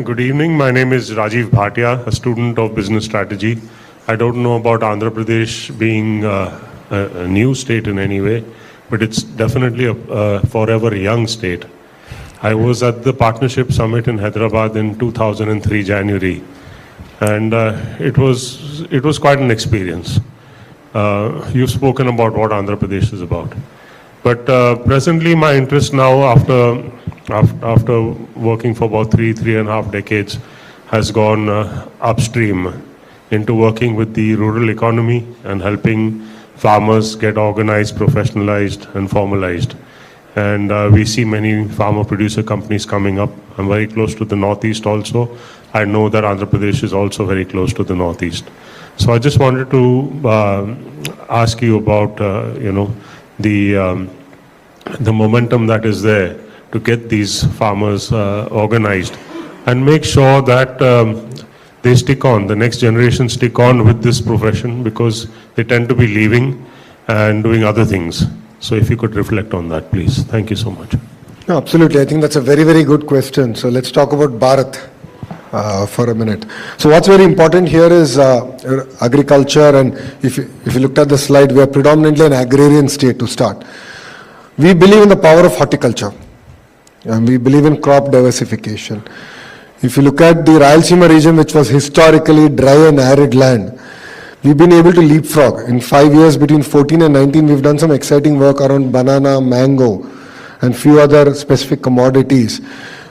Good evening. My name is Rajiv Bhatia, a student of business strategy. I don't know about Andhra Pradesh being a new state in any way, but it's definitely a forever young state. I was at the Partnership Summit in Hyderabad in 2003 January, and it was quite an experience. You've spoken about what Andhra Pradesh is about. But presently my interest now after working for about three and a half decades has gone upstream into working with the rural economy and helping farmers get organized, professionalized and formalized. And we see many farmer producer companies coming up. I'm very close to the Northeast also. I know that Andhra Pradesh is also very close to the Northeast. So I just wanted to ask you about, the momentum that is there to get these farmers organized and make sure that they stick on, the next generation stick on with this profession, because they tend to be leaving and doing other things. So if you could reflect on that, please. Thank you so much. No, absolutely. I think that's a very, very good question. So let's talk about Bharat for a minute. So what's very important here is agriculture, and if you looked at the slide, we are predominantly an agrarian state to start. We believe in the power of horticulture, and we believe in crop diversification. If you look at the Rayalaseema region, which was historically dry and arid land, we've been able to leapfrog. In 5 years, between 14 and 19, we've done some exciting work around banana, mango, and few other specific commodities,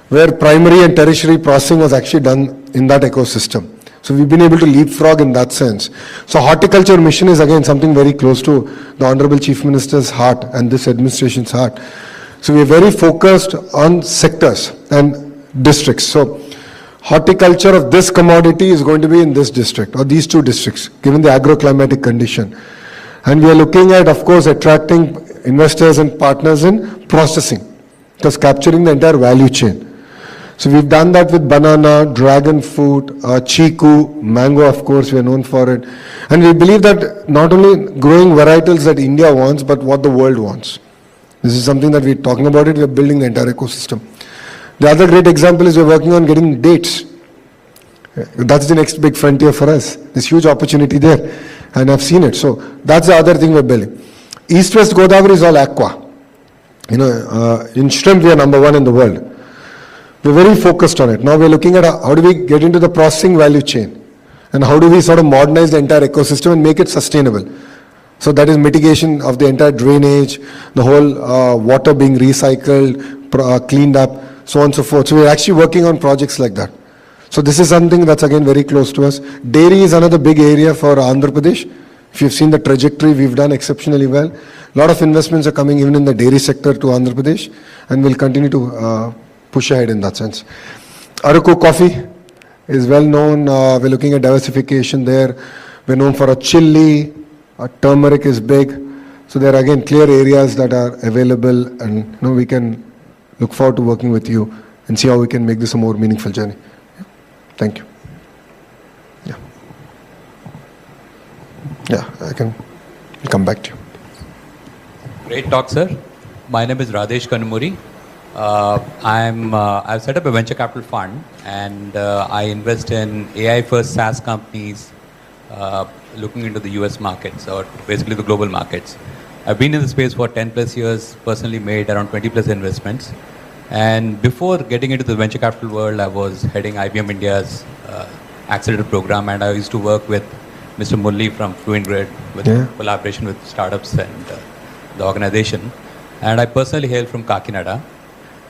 where primary and tertiary processing was actually done in that ecosystem. So we've been able to leapfrog in that sense. So horticulture mission is again something very close to the Honorable Chief Minister's heart and this administration's heart. So we're very focused on sectors and districts. So horticulture of this commodity is going to be in this district or these two districts, given the agroclimatic condition. And we are looking at, of course, attracting investors and partners in processing, thus capturing the entire value chain. So we've done that with banana, dragon fruit, chiku, mango, of course, we are known for it. And we believe that not only growing varietals that India wants, but what the world wants. This is something that we're talking about it, we're building the entire ecosystem. The other great example is we're working on getting dates. That's the next big frontier for us. There's huge opportunity there, and I've seen it. So that's the other thing we're building. East-West Godavari is all aqua. In shrimp, we are number one in the world. We're very focused on it. Now we're looking at how do we get into the processing value chain, and how do we sort of modernize the entire ecosystem and make it sustainable. So that is mitigation of the entire drainage, the whole water being recycled, cleaned up, so on and so forth. So we're actually working on projects like that. So this is something that's again very close to us. Dairy is another big area for Andhra Pradesh. If you've seen the trajectory, we've done exceptionally well. A lot of investments are coming even in the dairy sector to Andhra Pradesh, and we'll continue to push ahead in that sense. Araku coffee is well known. We're looking at diversification there. We're known for a chili. Turmeric is big. So there are again clear areas that are available, and we can look forward to working with you and see how we can make this a more meaningful journey. Yeah. Thank you. I'll come back to you. Great talk, sir. My name is Radesh Kanumuri. I've set up a venture capital fund, and I invest in AI first SaaS companies looking into the US markets, or basically the global markets. I've been in the space for 10 plus years, personally made around 20 plus investments. And before getting into the venture capital world, I was heading IBM India's accelerator program, and I used to work with Mr. Mulli from Fluent Grid with collaboration with startups and the organization. And I personally hail from Kakinada.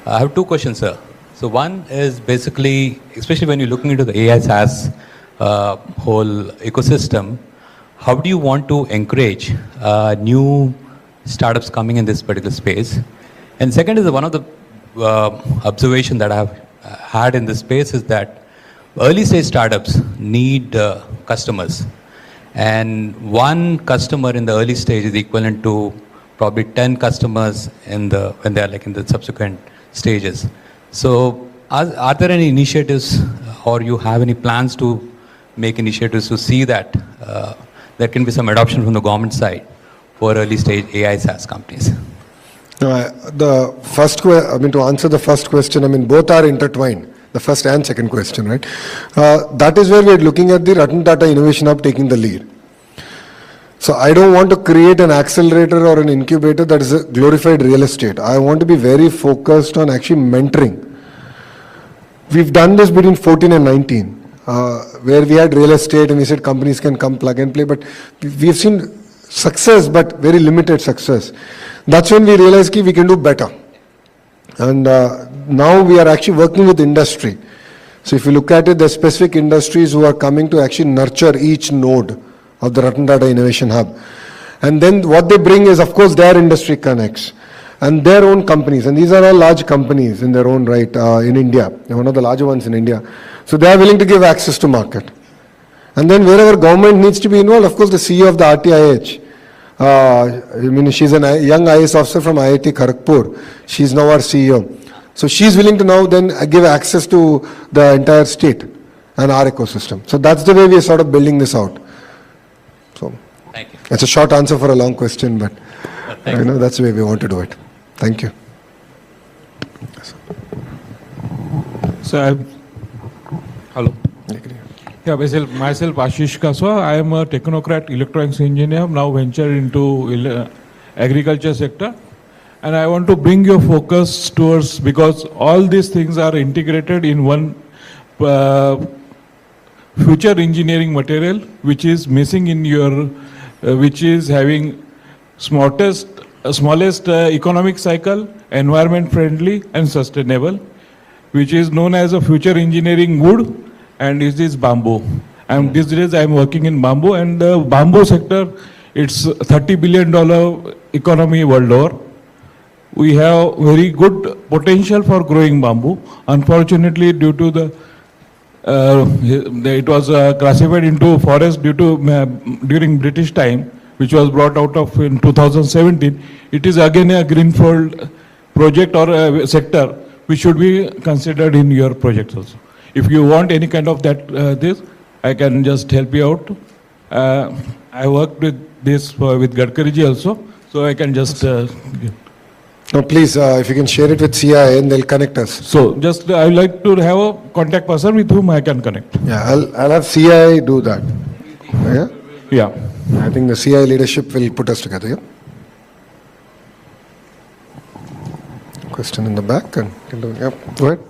I have two questions, sir. So one is basically, especially when you're looking into the AI SaaS whole ecosystem, how do you want to encourage new startups coming in this particular space? And second is one of the observation that I've had in this space is that early stage startups need customers. And one customer in the early stage is equivalent to probably 10 customers when they are like in the subsequent stages. So are there any initiatives, or you have any plans to make initiatives to see that there can be some adoption from the government side for early stage AI SaaS companies? To answer the first question, both are intertwined. the first and second question, right? That is where we are looking at the Ratan Tata Innovation Hub taking the lead. So I don't want to create an accelerator or an incubator that is a glorified real estate. I want to be very focused on actually mentoring. We've done this between 14 and 19, where we had real estate and we said companies can come plug and play, but we've seen success, but very limited success. That's when we realized we can do better. And now we are actually working with industry. So if you look at it, there's specific industries who are coming to actually nurture each node of the Ratan Tata Innovation Hub. And then what they bring is, of course, their industry connects and their own companies. And these are all large companies in their own right in India. They're one of the larger ones in India. So they are willing to give access to market. And then wherever government needs to be involved, of course, the CEO of the RTIH. She's a young IAS officer from IIT Kharagpur. She's now our CEO. So she's willing to now then give access to the entire state and our ecosystem. So that's the way we are sort of building this out. So Thank you. it's a short answer for a long question, but that's the way we want to do it. Thank you. So, hello. Yeah, myself Ashish Kaswa. I am a technocrat, electronics engineer, now ventured into agriculture sector. And I want to bring your focus towards, because all these things are integrated in one future engineering material, which is missing in your, which is having smallest economic cycle, environment friendly and sustainable, which is known as a future engineering wood, and it is bamboo. And these days I am working in bamboo, and the bamboo sector, it's $30 billion economy world over. We have very good potential for growing bamboo. Unfortunately, due to the it was classified into forest due to during British time, which was brought out of in 2017. It is again a greenfield project or a sector which should be considered in your projects also. If you want any kind of that, this, I can just help you out. I worked with this with Gadkariji also, so I can just. No, please, if you can share it with CIA and they'll connect us. So just I would like to have a contact person with whom I can connect. Yeah, I'll have CIA do that. Yeah? Yeah. I think the CIA leadership will put us together. Yeah? Question in the back. And yeah, go ahead.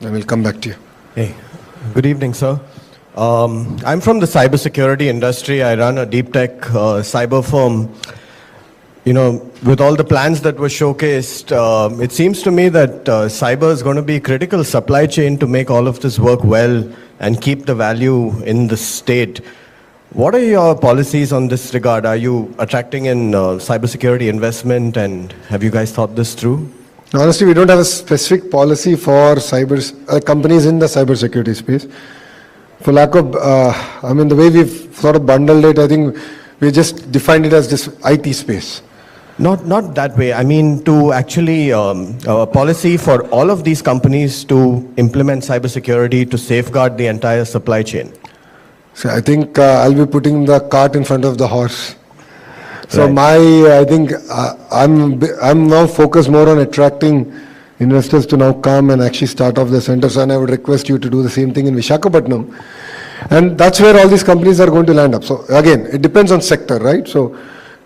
Then we'll come back to you. Hey, good evening, sir. I'm from the cybersecurity industry. I run a deep tech cyber firm. You know, with all the plans that were showcased, it seems to me that cyber is going to be a critical supply chain to make all of this work well and keep the value in the state. What are your policies on this regard? Are you attracting in cybersecurity investment, and have you guys thought this through? Honestly, we don't have a specific policy for companies in the cybersecurity space. For lack of, the way we've sort of bundled it, I think we just defined it as this IT space. Not that way. I mean, to actually a policy for all of these companies to implement cybersecurity to safeguard the entire supply chain. So I think I'll be putting the cart in front of the horse. So Right. I think I'm now focused more on attracting investors to now come and actually start off the centers, and I would request you to do the same thing in Visakhapatnam. And that's where all these companies are going to land up. So again, it depends on sector, right? So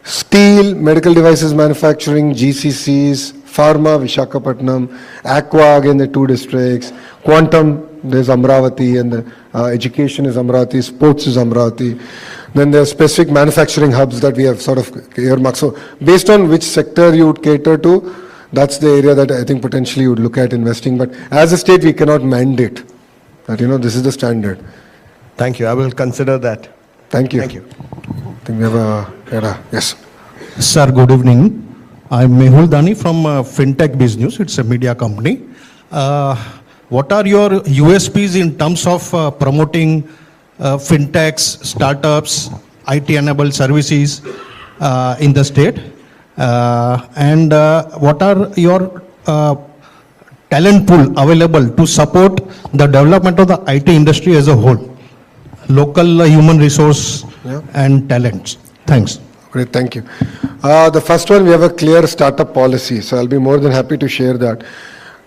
steel, medical devices manufacturing, GCCs, pharma, Visakhapatnam, aqua, again the 2 districts, quantum, there's Amravati, and the education is Amravati, sports is Amravati. Then there are specific manufacturing hubs that we have sort of earmarked. So based on which sector you would cater to, that's the area that I think potentially you would look at investing. But as a state, we cannot mandate that, this is the standard. Thank you. I will consider that. Thank you. Thank you. I think we have yes. Sir, good evening. I'm Mehul Dani from FinTech Business. It's a media company. What are your USPs in terms of promoting fintechs, startups, IT-enabled services in the state? And what are your talent pool available to support the development of the IT industry as a whole? Local human resource and talents. Thanks. Great, thank you. The first one, we have a clear startup policy, so I'll be more than happy to share that.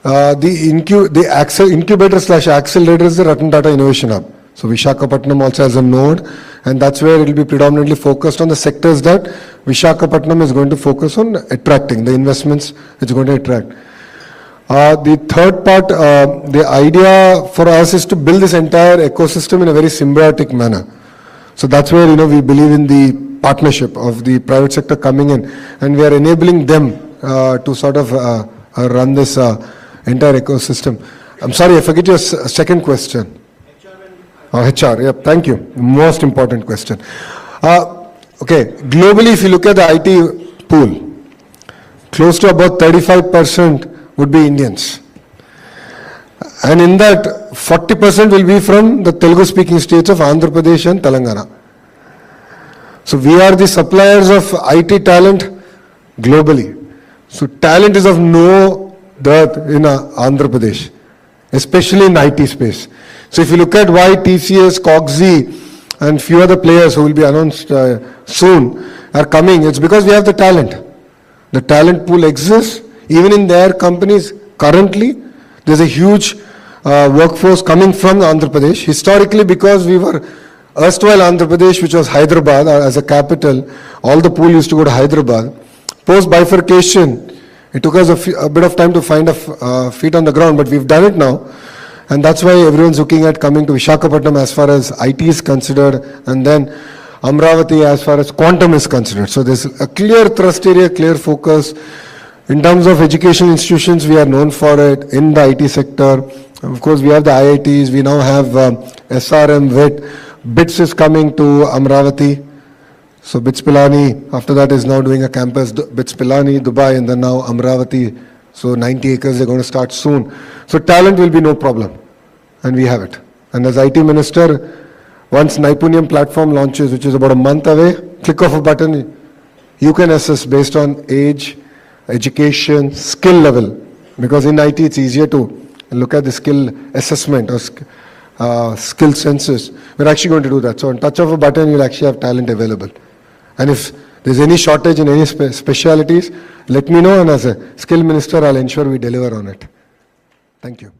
the incubator slash accelerator is the Ratan Tata Innovation Hub. So Visakhapatnam also has a node, and that's where it will be predominantly focused on the sectors that Visakhapatnam is going to focus on attracting, the investments it's going to attract. The third part, the idea for us is to build this entire ecosystem in a very symbiotic manner. So that's where, we believe in the partnership of the private sector coming in, and we are enabling them to sort of run this entire ecosystem. I'm sorry, I forget your second question. HR, yeah, thank you. Most important question. Okay, globally, if you look at the IT pool, close to about 35% would be Indians. And in that, 40% will be from the Telugu-speaking states of Andhra Pradesh and Telangana. So we are the suppliers of IT talent globally. So talent is of no dearth in Andhra Pradesh, especially in IT space. So if you look at why TCS, Coxy, and few other players who will be announced soon are coming, it's because we have the talent. The talent pool exists. Even in their companies, currently, there's a huge workforce coming from Andhra Pradesh. Historically, because we were erstwhile Andhra Pradesh, which was Hyderabad as a capital, all the pool used to go to Hyderabad. Post bifurcation, it took us a bit of time to find a feet on the ground, but we've done it now. And that's why everyone's looking at coming to Visakhapatnam as far as IT is considered, and then Amravati as far as quantum is considered. So there's a clear thrust area, clear focus. In terms of education institutions, we are known for it in the IT sector. Of course, we have the IITs. We now have SRM, WIT. BITS is coming to Amravati. So BITS Pilani, after that, is now doing a campus, BITS Pilani, Dubai, and then now Amravati. So 90 acres, they're going to start soon. So talent will be no problem. And we have it. And as IT Minister, once Naipunyam platform launches, which is about a month away, click of a button, you can assess based on age, education, skill level. Because in IT, it's easier to look at the skill assessment or skill census. We're actually going to do that. So on touch of a button, you'll actually have talent available. And if there's any shortage in any specialities, let me know, and as a skill minister, I'll ensure we deliver on it. Thank you.